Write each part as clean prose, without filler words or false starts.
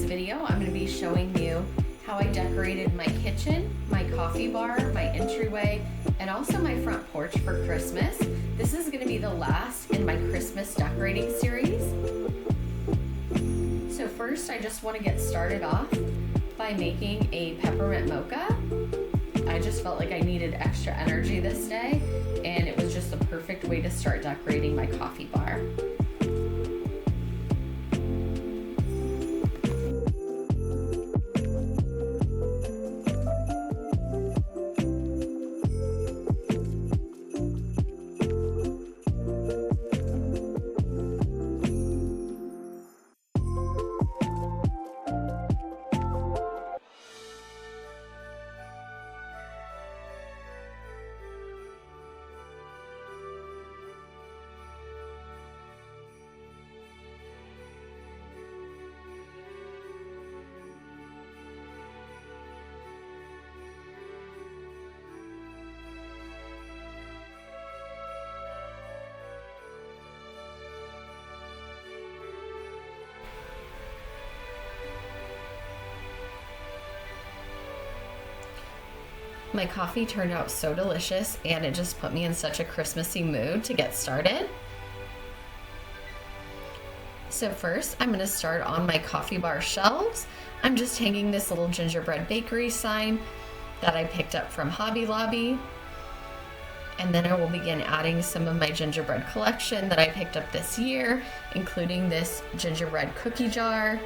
video, I'm going to be showing you how I decorated my kitchen, my coffee bar, my entryway, and also my front porch for Christmas. This is going to be the last in my Christmas decorating series. So first, I just want to get started off by making a peppermint mocha. I just felt like I needed extra energy this day, and it was just the perfect way to start decorating my coffee bar. My coffee turned out so delicious, and it just put me in such a Christmassy mood to get started. So first, I'm going to start on my coffee bar shelves. I'm just hanging this little gingerbread bakery sign that I picked up from Hobby Lobby. And then I will begin adding some of my gingerbread collection that I picked up this year, including this gingerbread cookie jar.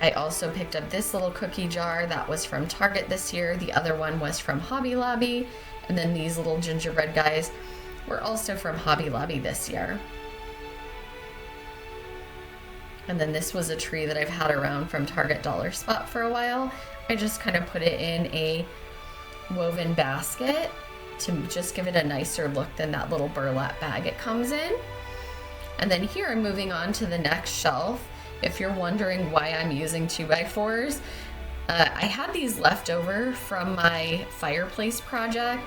I also picked up this little cookie jar that was from Target this year. The other one was from Hobby Lobby. And then these little gingerbread guys were also from Hobby Lobby this year. And then this was a tree that I've had around from Target Dollar Spot for a while. I just kind of put it in a woven basket to just give it a nicer look than that little burlap bag it comes in. And then here I'm moving on to the next shelf. If you're wondering why I'm using 2x4s, I had these left over from my fireplace project,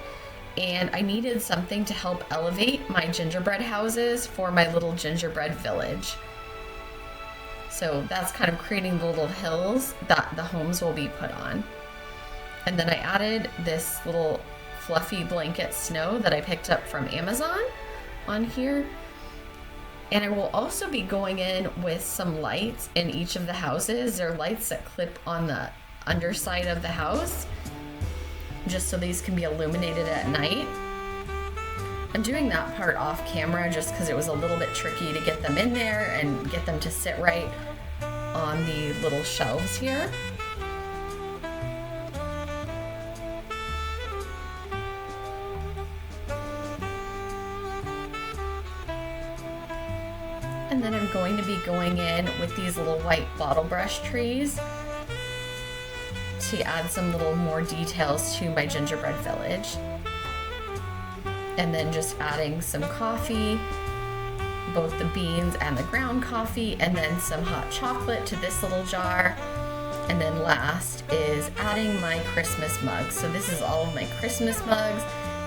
and I needed something to help elevate my gingerbread houses for my little gingerbread village. So that's kind of creating the little hills that the homes will be put on. And then I added this little fluffy blanket snow that I picked up from Amazon on here. And I will also be going in with some lights in each of the houses. They're lights that clip on the underside of the house, just so these can be illuminated at night. I'm doing that part off camera just because it was a little bit tricky to get them in there and get them to sit right on the little shelves here. And then I'm going to be going in with these little white bottle brush trees to add some little more details to my gingerbread village. And then just adding some coffee, both the beans and the ground coffee, and then some hot chocolate to this little jar. And then last is adding my Christmas mugs. So this is all of my Christmas mugs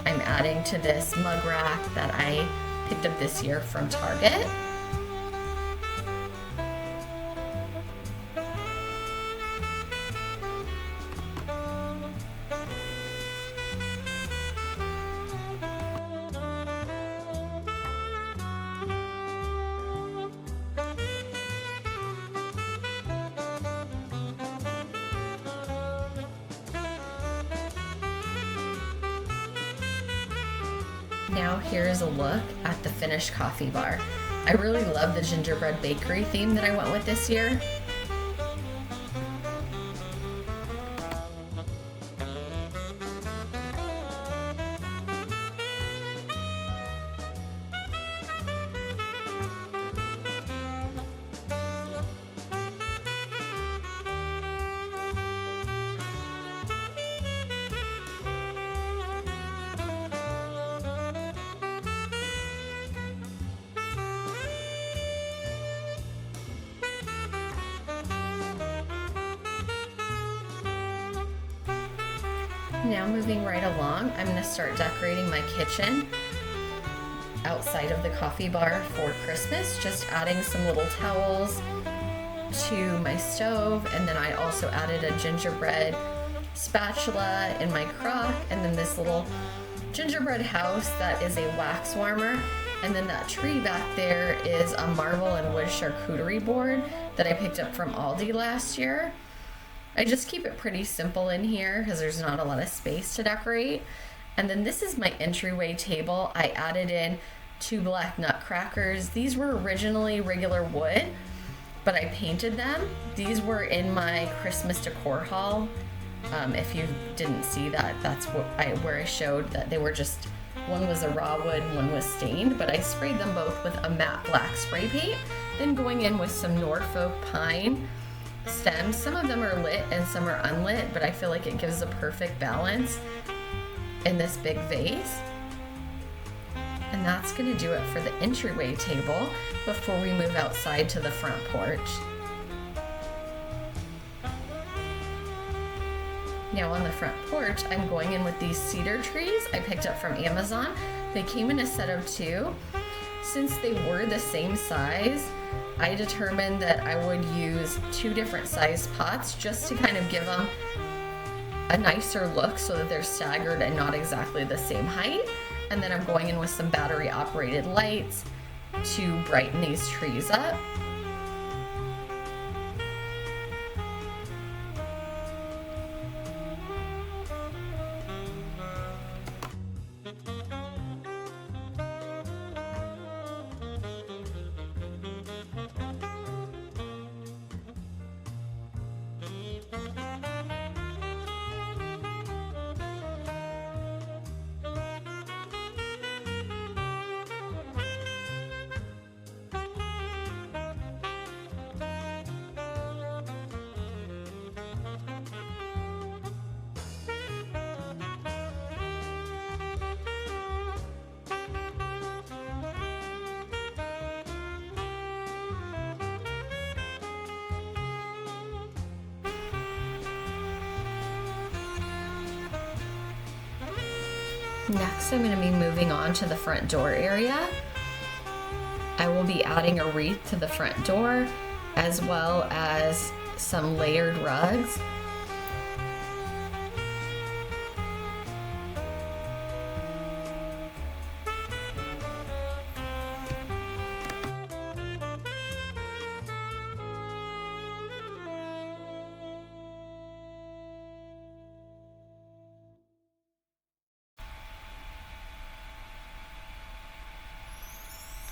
I'm adding to this mug rack that I picked up this year from Target. Now here's a look at the finished coffee bar. I really love the gingerbread bakery theme that I went with this year. Now moving right along, I'm going to start decorating my kitchen outside of the coffee bar for Christmas, just adding some little towels to my stove, and then I also added a gingerbread spatula in my crock, and then this little gingerbread house that is a wax warmer, and then that tree back there is a marble and wood charcuterie board that I picked up from Aldi last year. I just keep it pretty simple in here because there's not a lot of space to decorate. And then this is my entryway table. I added in 2 black nutcrackers. These were originally regular wood, but I painted them. These were in my Christmas decor haul. If you didn't see that, that's where I showed that they were just, one was a raw wood, one was stained, but I sprayed them both with a matte black spray paint, then going in with some Norfolk pine stems. Some of them are lit and some are unlit, but I feel like it gives a perfect balance in this big vase. And that's going to do it for the entryway table before we move outside to the front porch. Now on the front porch, I'm going in with these cedar trees I picked up from Amazon. They came in a set of 2. Since they were the same size, I determined that I would use 2 different size pots just to kind of give them a nicer look so that they're staggered and not exactly the same height. And then I'm going in with some battery operated lights to brighten these trees up. Next, I'm going to be moving on to the front door area. I will be adding a wreath to the front door, as well as some layered rugs.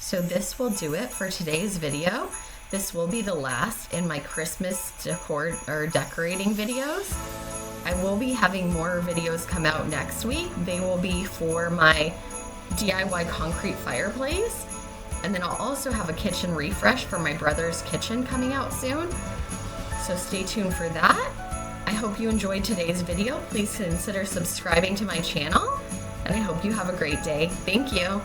So this will do it for today's video. This will be the last in my Christmas decor or decorating videos. I will be having more videos come out next week. They will be for my DIY concrete fireplace. And then I'll also have a kitchen refresh for my brother's kitchen coming out soon. So stay tuned for that. I hope you enjoyed today's video. Please consider subscribing to my channel. And I hope you have a great day. Thank you.